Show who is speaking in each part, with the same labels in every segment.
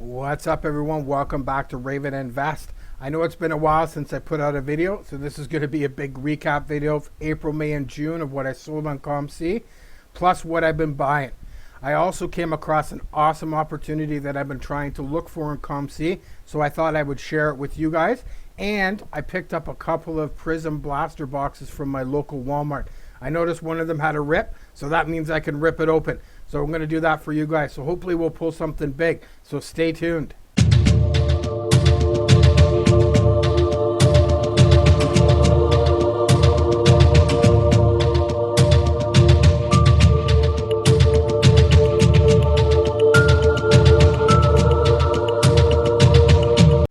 Speaker 1: What's up, everyone? Welcome back to ravendef. I know it's been a while since I put out a video, so this is going to be a big recap video of April, May, and June of what I sold on COMC, plus what I've been buying. I also came across an awesome opportunity that I've been trying to look for in COMC, so I thought I would share it with you guys. And I picked up a couple of Prizm Blaster boxes from my local Walmart. I noticed one of them had a rip, so that means I can rip it open. So I'm going to do that for you guys. So hopefully we'll pull something big. So stay tuned.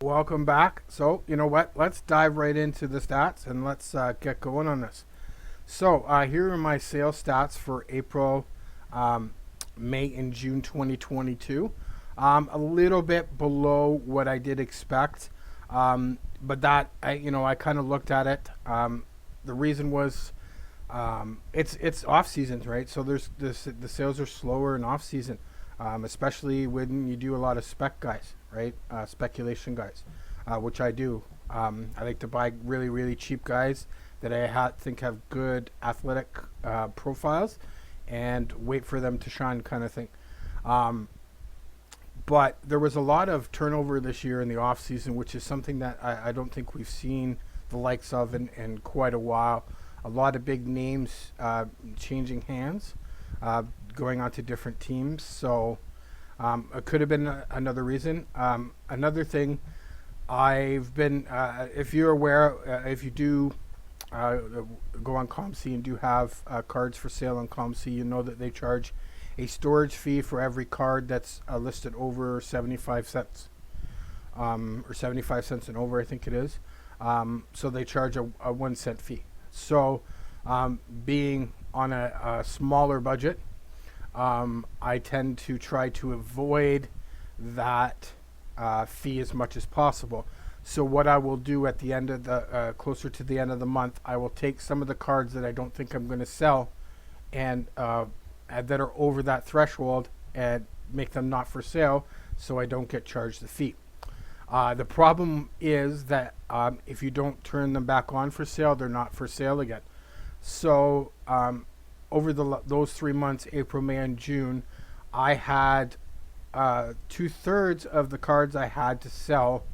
Speaker 1: Welcome back. So you know what? Let's dive right into the stats and let's get going on this. So here are my sales stats for April, May, and June 2022. A little bit below what I did expect, but that I kind of looked at it. The reason was it's off seasons, right? So the sales are slower in off season, especially when you do a lot of spec guys, right? Speculation guys, which I do. I like to buy really cheap guys that I think have good athletic profiles and wait for them to shine, kind of thing. But there was a lot of turnover this year in the off season, which is something that I don't think we've seen the likes of in quite a while. A lot of big names changing hands, going on to different teams. So it could have been another reason. Another thing, I've been, if you're aware, if you do go on COMC and do have cards for sale on COMC, you know that they charge a storage fee for every card that's listed over 75 cents, or 75 cents and over, I think it is. So they charge a 1 cent fee. So being on a smaller budget, I tend to try to avoid that fee as much as possible. So what I will do at the end of the closer to the end of the month, I will take some of the cards that I don't think I'm going to sell and that are over that threshold and make them not for sale, so I don't get charged the fee. The problem is that if you don't turn them back on for sale, they're not for sale again. So over those 3 months, April, May, and June, I had 2/3 of the cards I had to sell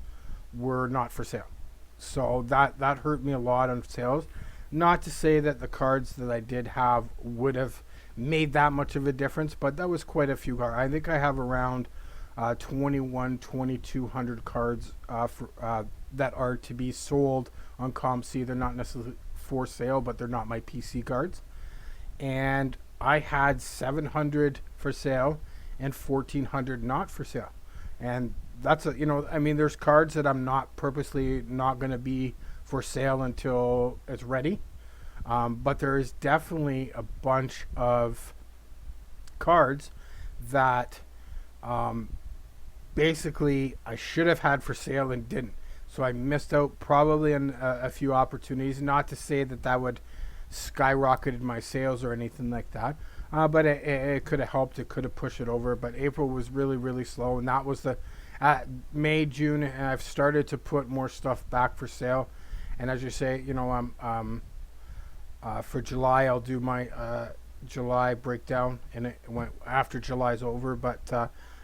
Speaker 1: were not for sale. So that hurt me a lot on sales. Not to say that the cards that I did have would have made that much of a difference, but that was quite a few cards. I think I have around 2,200 cards that are to be sold on COMC. They're not necessarily for sale, but they're not my PC cards. And I had 700 for sale and 1,400 not for sale. And that's there's cards that I'm not purposely not going to be for sale until it's ready. But there is definitely a bunch of cards that basically I should have had for sale and didn't. So I missed out probably on a few opportunities. Not to say that would skyrocketed my sales or anything like that. But it could have helped. It could have pushed it over. But April was really slow. And that was the May, June. And I've started to put more stuff back for sale. And as you say, for July, I'll do my July breakdown, and it went after July's over. But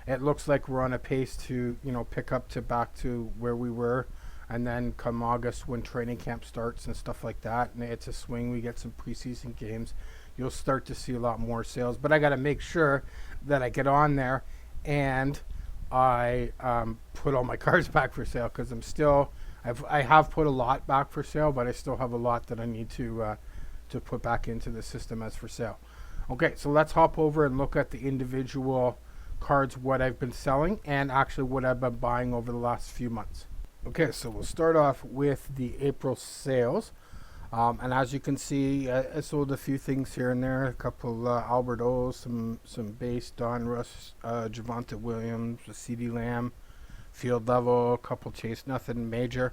Speaker 1: it looks like we're on a pace to pick up to back to where we were, and then come August when training camp starts and stuff like that, and it's a swing. We get some preseason games. You'll start to see a lot more sales. But I got to make sure that I get on there and I put all my cards back for sale, because I have put a lot back for sale, but I still have a lot that I need to put back into the system as for sale. Okay, so let's hop over and look at the individual cards, what I've been selling, and actually what I've been buying over the last few months. Okay, so we'll start off with the April sales. And as you can see, I sold a few things here and there. A couple Albert O's, some base Donruss, Javonte Williams, a CD Lamb, field level, a couple Chase, nothing major.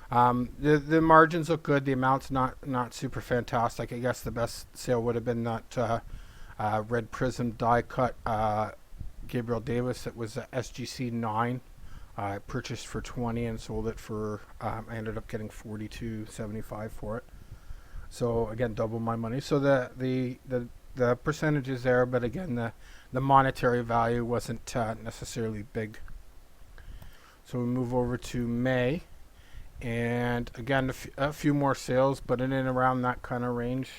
Speaker 1: The margins look good. The amount's not super fantastic. I guess the best sale would have been that red Prizm die cut Gabriel Davis. It was a SGC 9. I purchased for 20 and sold it for. I ended up getting 42.75 for it. So again, double my money. So the percentage is there, but again, the monetary value wasn't necessarily big. So we move over to May, and again, a few more sales, but in and around that kind of range.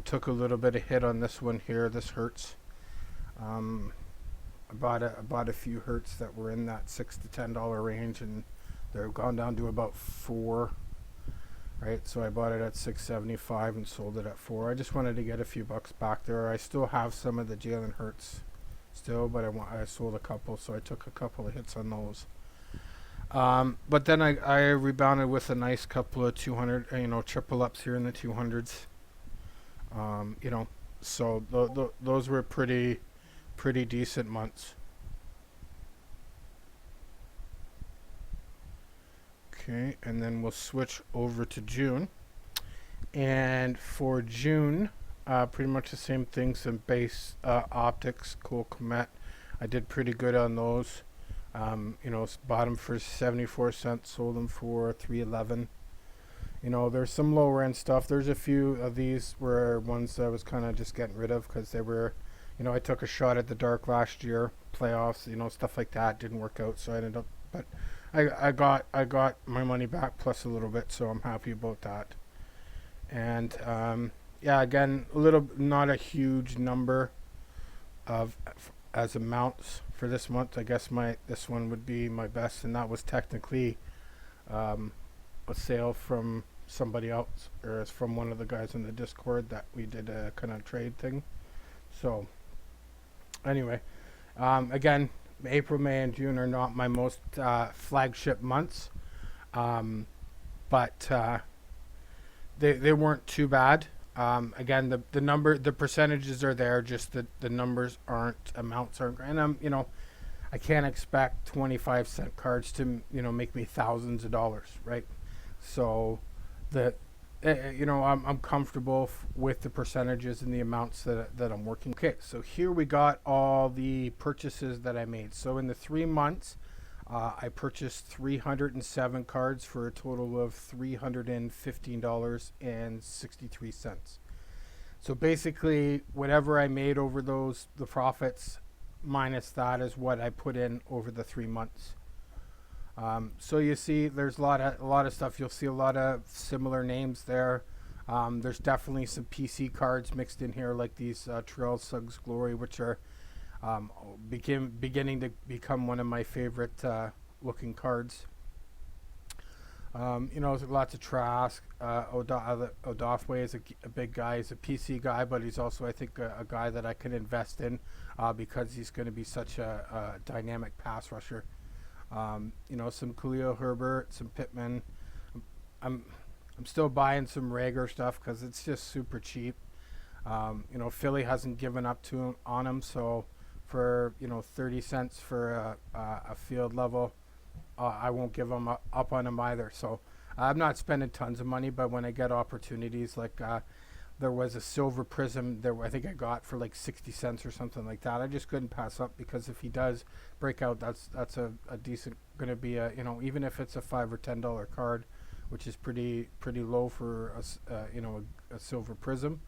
Speaker 1: Took a little bit of hit on this one here. This hurts. I bought a few hertz that were in that $6 to $10 range, and they've gone down to about $4. Right, so I bought it at $6.75 and sold it at $4. I just wanted to get a few bucks back there. I still have some of the Jalen Hurts still, but I sold a couple, so I took a couple of hits on those. But then I rebounded with a nice couple of 200, triple ups here in the 200s. So those were pretty decent months. Okay, and then we'll switch over to June. And for June, pretty much the same thing, some base optics, Cool Comet. I did pretty good on those. Bought them for 74 cents, sold them for 3.11. There's some lower end stuff. There's a few of these were ones that I was kind of just getting rid of because they were, I took a shot at the dark last year, playoffs, stuff like that didn't work out, so I ended up, but I got my money back plus a little bit, so I'm happy about that. And again, not a huge number as amounts for this month. I guess this one would be my best, and that was technically a sale from somebody else, or from one of the guys in the Discord that we did a kind of trade thing. So anyway, again, April, May, and June are not my most flagship months, but they weren't too bad. Again, the percentages are there, just the numbers amounts aren't, and I can't expect 25-cent cards to make me thousands of dollars, right? So I'm comfortable with the percentages and the amounts that I'm working. Okay, so here we got all the purchases that I made. So in the 3 months, I purchased 307 cards for a total of $315.63. So basically, whatever I made over the profits minus that is what I put in over the 3 months. So you see, there's a lot of stuff. You'll see a lot of similar names there. There's definitely some PC cards mixed in here, like these Trail Suggs Glory, which are beginning to become one of my favorite looking cards. Lots of Trask. Odofwe is a big guy. He's a PC guy, but he's also, I think, a guy that I can invest in because he's going to be such a dynamic pass rusher. Some Khalil Herbert, some Pittman. I'm still buying some Rager stuff because it's just super cheap. Philly hasn't given up on him, so for 30 cents for a field level, I won't give him up on him either. So I'm not spending tons of money, but when I get opportunities, like there was a silver Prizm I think I got for like 60 cents or something like that. I just couldn't pass up, because if he does break out, that's a decent, going to be a, even if it's a $5 or $10 card, which is pretty low for a silver Prizm.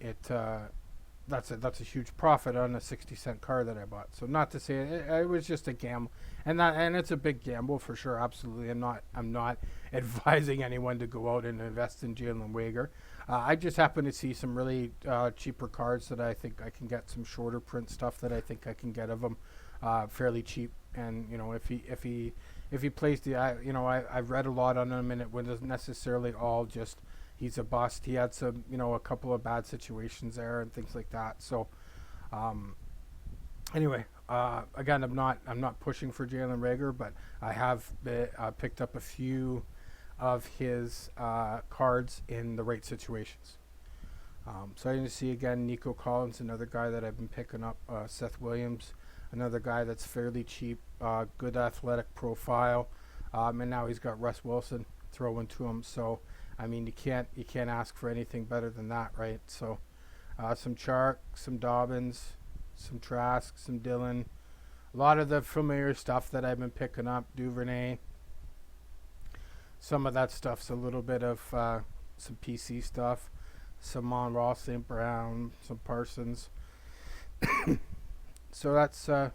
Speaker 1: That's a huge profit on a 60-cent card that I bought. So not to say it was just a gamble, and it's a big gamble for sure. Absolutely, I'm not advising anyone to go out and invest in Jalen Wager. I just happen to see some really cheaper cards that I think I can get, some shorter print stuff that I think I can get of him fairly cheap. And if he plays I've read a lot on him, and it wasn't necessarily all just he's a bust. He had some, a couple of bad situations there and things like that. So, anyway, again, I'm not pushing for Jalen Reagor, but I have picked up a few of his cards in the right situations. So I didn't see again Nico Collins, another guy that I've been picking up. Seth Williams, another guy that's fairly cheap, good athletic profile, and now he's got Russ Wilson throwing to him. So, I mean, you can't ask for anything better than that, right? So, some Chark, some Dobbins, some Trask, some Dylan. A lot of the familiar stuff that I've been picking up, Duvernay. Some of that stuff's a little bit of some PC stuff. Some Monroe, St. Brown, some Parsons. So that's I'll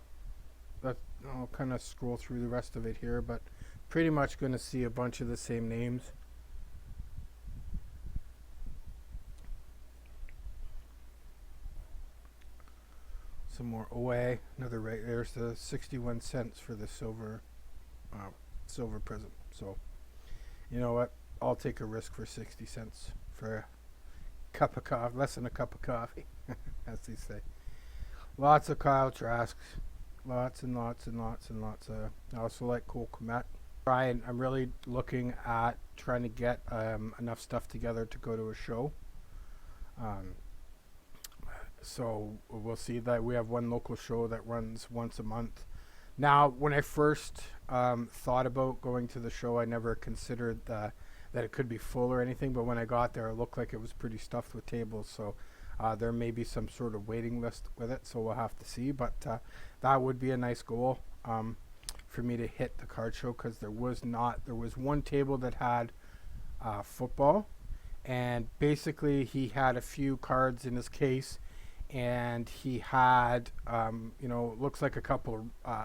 Speaker 1: kind of scroll through the rest of it here, but pretty much going to see a bunch of the same names. Some more OA, another rate. There's the 61 cents for the silver Prizm. So, you know what? I'll take a risk for 60 cents for a cup of coffee, less than a cup of coffee, as they say. Lots of Kyle Trasks, lots and lots and lots and lots of. I also like Cole Kmet. Brian, I'm really looking at trying to get enough stuff together to go to a show. So we'll see that we have one local show that runs once a month. Now, when I first thought about going to the show, I never considered that it could be full or anything. But when I got there, it looked like it was pretty stuffed with tables. So there may be some sort of waiting list with it. So we'll have to see. But that would be a nice goal for me to hit the card show, because there was one table that had football, and basically he had a few cards in his case. And he had, looks like a couple, a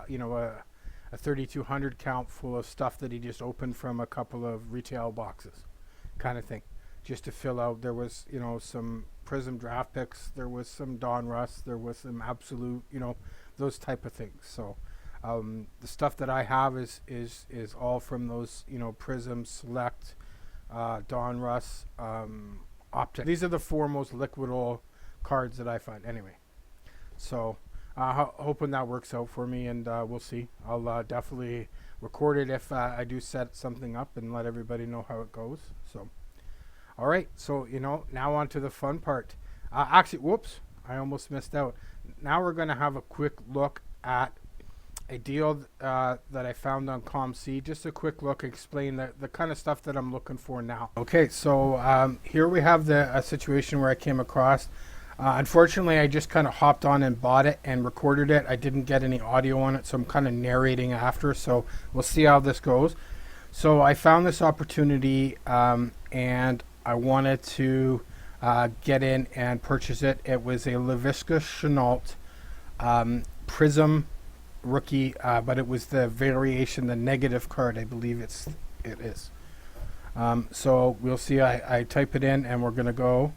Speaker 1: 3,200 count full of stuff that he just opened from a couple of retail boxes, kind of thing, just to fill out. There was, some Prizm draft picks. There was some Don Russ. There was some Absolute, those type of things. So the stuff that I have is all from those, Prizm Select, Don Russ, Optic. These are the four most liquidable cards that I find anyway. So hoping that works out for me, and we'll see. I'll definitely record it if I do set something up and let everybody know how it goes. So all right, so now on to the fun part. Actually, whoops, I almost missed out. Now we're going to have a quick look at a deal that I found on COMC. Just a quick look, explain the kind of stuff that I'm looking for now. Okay, so here we have a situation where I came across. Unfortunately, I just kind of hopped on and bought it and recorded it. I didn't get any audio on it, so I'm kind of narrating after. So we'll see how this goes. So I found this opportunity, and I wanted to get in and purchase it. It was a Laviska Shenault Prizm rookie, but it was the variation, the negative card, I believe it is. So we'll see. I type it in, and we're going to go.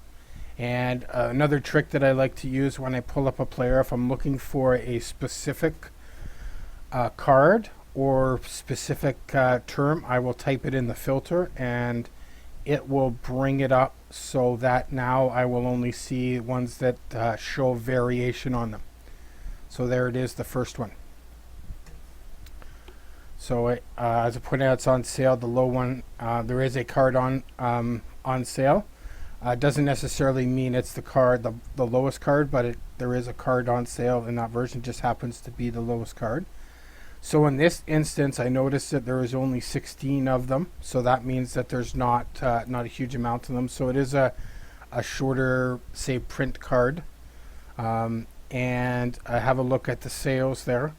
Speaker 1: And another trick that I like to use when I pull up a player, if I'm looking for a specific card or specific term, I will type it in the filter, and it will bring it up so that now I will only see ones that show variation on them. So there it is, the first one. So as I pointed out, it's on sale. The low one, there is a card on sale. Doesn't necessarily mean it's the card, the lowest card, but there is a card on sale in that version. Just happens to be the lowest card. So in this instance, I noticed that there is only 16 of them. So that means that there's not a huge amount of them. So it is a shorter, say, print card. And I have a look at the sales there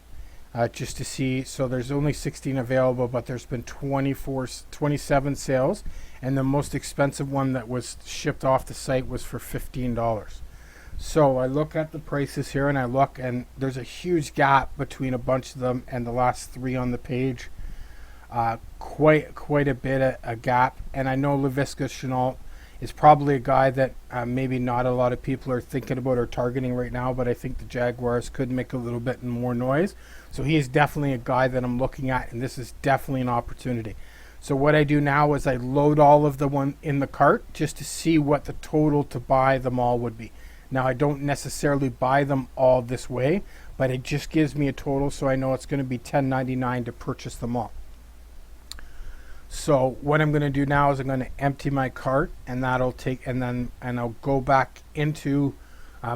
Speaker 1: just to see. So there's only 16 available, but there's been 27 sales. And the most expensive one that was shipped off the site was for $15. So I look at the prices here, and I look, and there's a huge gap between a bunch of them and the last three on the page. Quite a bit of a gap. And I know Laviska Shenault is probably a guy that maybe not a lot of people are thinking about or targeting right now, but I think the Jaguars could make a little bit more noise. So he is definitely a guy that I'm looking at, and this is definitely an opportunity. So what I do now is I load all of the one in the cart just to see what the total to buy them all would be. Now, I don't necessarily buy them all this way, but it just gives me a total, so I know it's going to be $10.99 to purchase them all. So what I'm going to do now is I'm going to empty my cart, and that'll take, and I'll go back into,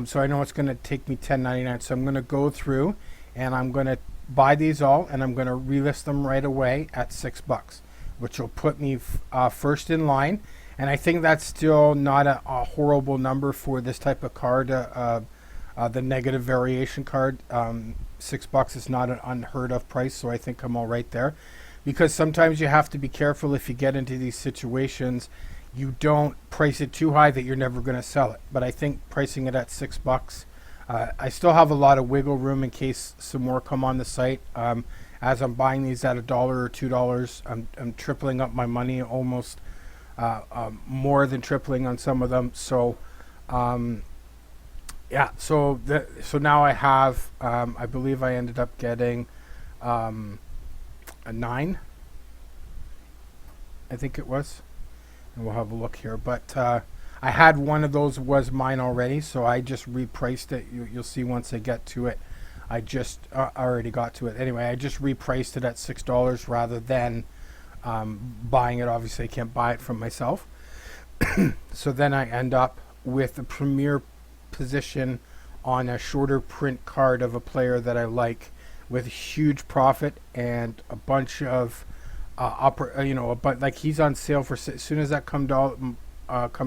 Speaker 1: so I know it's going to take me $10.99. So I'm going to go through, and I'm going to buy these all, and I'm going to relist them right away at $6, which will put me first in line. And I think that's still not a horrible number for this type of card, the negative variation card. $6 is not an unheard of price, so I think I'm all right there. Because sometimes you have to be careful if you get into these situations. You don't price it too high that you're never going to sell it. But I think pricing it at $6, I still have a lot of wiggle room in case some more come on the site. As I'm buying these at $1 or $2, I'm tripling up my money, almost more than tripling on some of them. So yeah, so now I have, I believe I ended up getting a 9, I think it was, and we'll have a look here. But I had one of those was mine already, so I just repriced it. You'll see once I get to it. I just already got to it. Anyway, I just repriced it at $6 rather than buying it. Obviously, I can't buy it from myself. So then I end up with a premier position on a shorter print card of a player that I like, with huge profit and a bunch of but like he's on sale for, as soon as that comes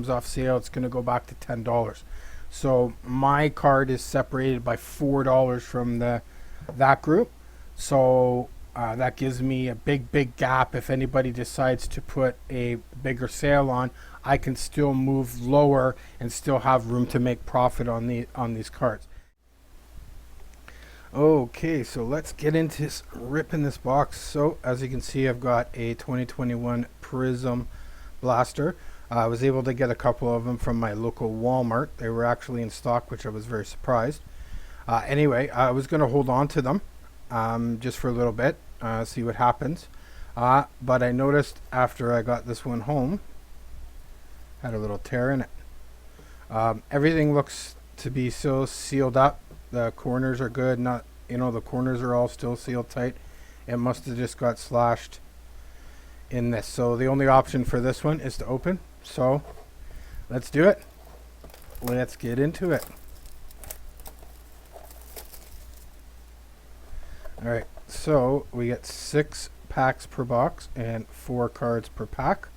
Speaker 1: off sale, it's going to go back to $10. So my card is separated by $4 from that group. So that gives me a big gap. If anybody decides to put a bigger sale on, I can still move lower and still have room to make profit on these cards. Okay, so let's get into ripping this box. So as you can see, I've got a 2021 Prizm Blaster. I was able to get a couple of them from my local Walmart. They were actually in stock, which I was very surprised. Anyway, I was going to hold on to them just for a little bit, see what happens. But I noticed after I got this one home, had a little tear in it. Everything looks to be still sealed up. The corners are good. Not, the corners are all still sealed tight. It must have just got slashed in this. So the only option for this one is to open. So let's do it. Let's get into it. All right. So we get 6 packs per box and 4 cards per pack.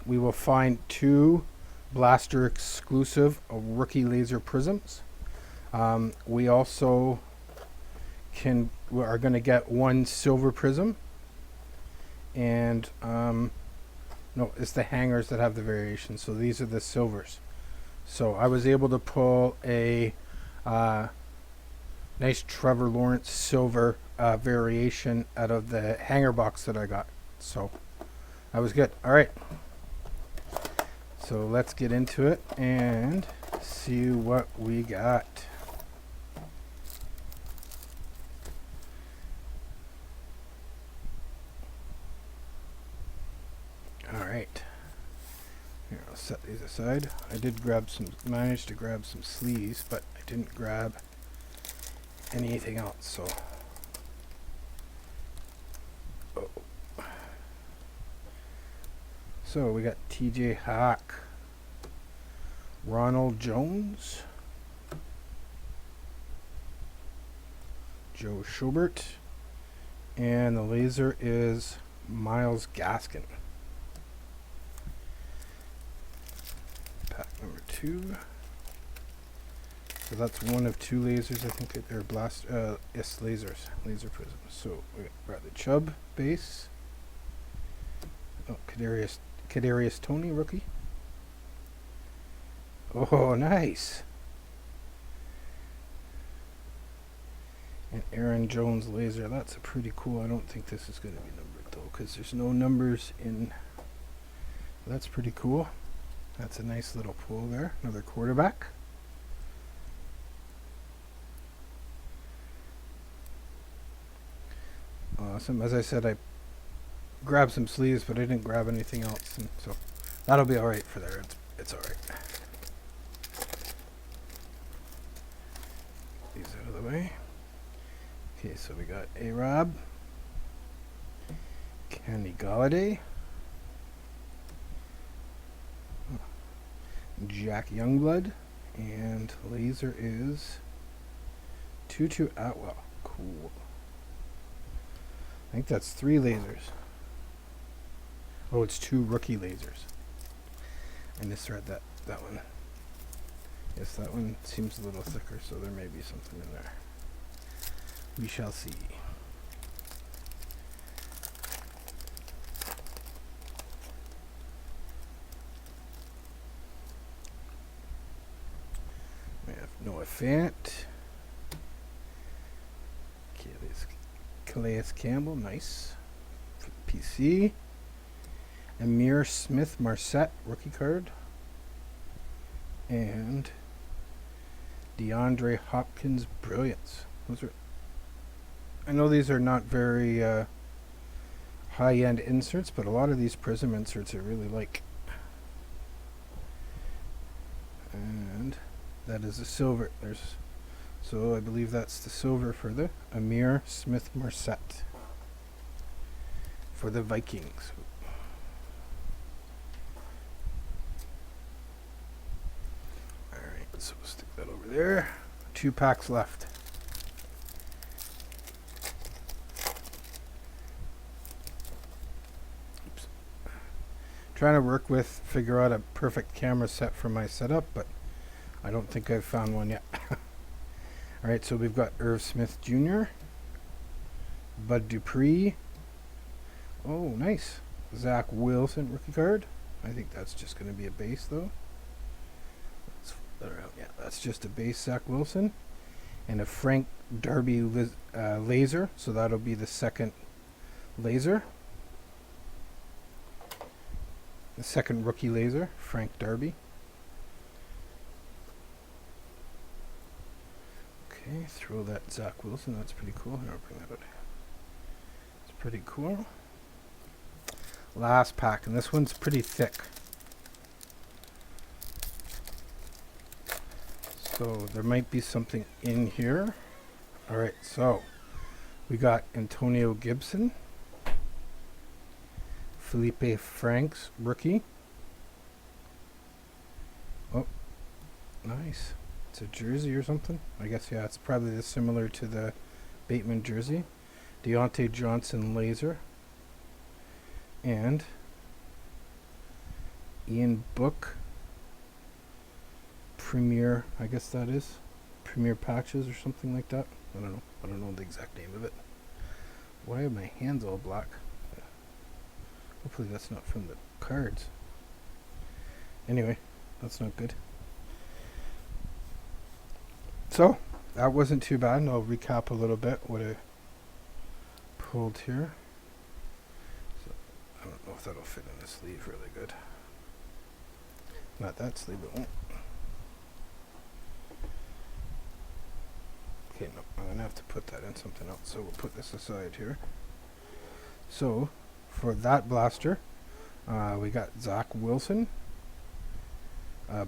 Speaker 1: We will find 2 Blaster exclusive rookie laser prisms. We also are going to get 1 silver prism, and no, it's the hangers that have the variation. So these are the silvers. So I was able to pull a nice Trevor Lawrence silver variation out of the hanger box that I got. So that was good. All right. So let's get into it and see what we got. Alright, here, I'll set these aside. I did manage to grab some sleeves, but I didn't grab anything else, so. Oh. So we got TJ Hack, Ronald Jones, Joe Schobert, and the laser is Myles Gaskin. Pack number 2. So that's one of 2 lasers. I think they're yes, laser prisms. So we got Bradley Chubb base. Oh, Kadarius Toney rookie. Oh, nice. And Aaron Jones laser. That's a pretty cool. I don't think this is going to be numbered though, because there's no numbers in. That's pretty cool. That's a nice little pull there. Another quarterback. Awesome. As I said, I grabbed some sleeves, but I didn't grab anything else, and so that'll be all right for there. It's all right. These out of the way. Okay, so we got A-Rob, Kenny Galladay, Jack Youngblood, and laser is Tutu Atwell. Cool. I think that's 3 lasers. Oh, it's 2 rookie lasers. I misread that one. Yes, that one seems a little thicker, so there may be something in there. We shall see. We have Noah Fant. Calais Campbell, nice. For the PC. Amir Smith Marset, rookie card. And DeAndre Hopkins, Brilliance. Those are. I know these are not very high-end inserts, but a lot of these Prizm inserts I really like. And that is a silver. So I believe that's the silver for the Amir Smith Marset for the Vikings. Alright, so we'll stick that over there. 2 packs left. Oops. Trying to figure out a perfect camera set for my setup, but I don't think I've found one yet. Alright, so we've got Irv Smith Jr., Bud Dupree. Oh, nice. Zach Wilson rookie card. I think that's just going to be a base, though. Let's flip that around. Yeah, that's just a base Zach Wilson. And a Frank Darby laser, so that'll be the second laser. The second rookie laser, Frank Darby. Okay, throw that Zach Wilson. That's pretty cool. Here, I'll bring that out. It's pretty cool. Last pack, and this one's pretty thick. So there might be something in here. All right, so we got Antonio Gibson, Felipe Franks, rookie. Oh, nice. It's a jersey or something. I guess, yeah, it's probably similar to the Bateman jersey. Deontay Johnson laser. And Ian Book Premier, I guess that is. Premier patches or something like that. I don't know. I don't know the exact name of it. Why are my hands all black? Hopefully that's not from the cards. Anyway, that's not good. So, that wasn't too bad, and I'll recap a little bit what I pulled here. So, I don't know if that'll fit in the sleeve really good. Not that sleeve, it won't. Okay, no, I'm going to have to put that in something else, so we'll put this aside here. So, for that blaster, we got Zach Wilson,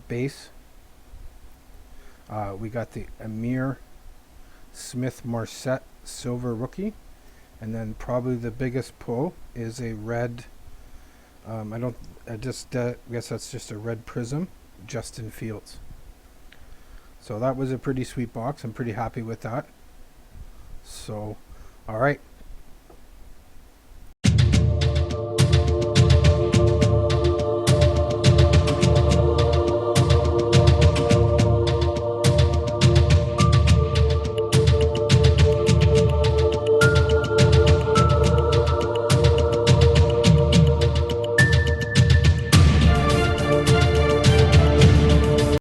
Speaker 1: base. We got the Amir Smith Marset silver rookie, and then probably the biggest pull is a red. I guess that's just a red Prizm, Justin Fields. So that was a pretty sweet box. I'm pretty happy with that. So, all right.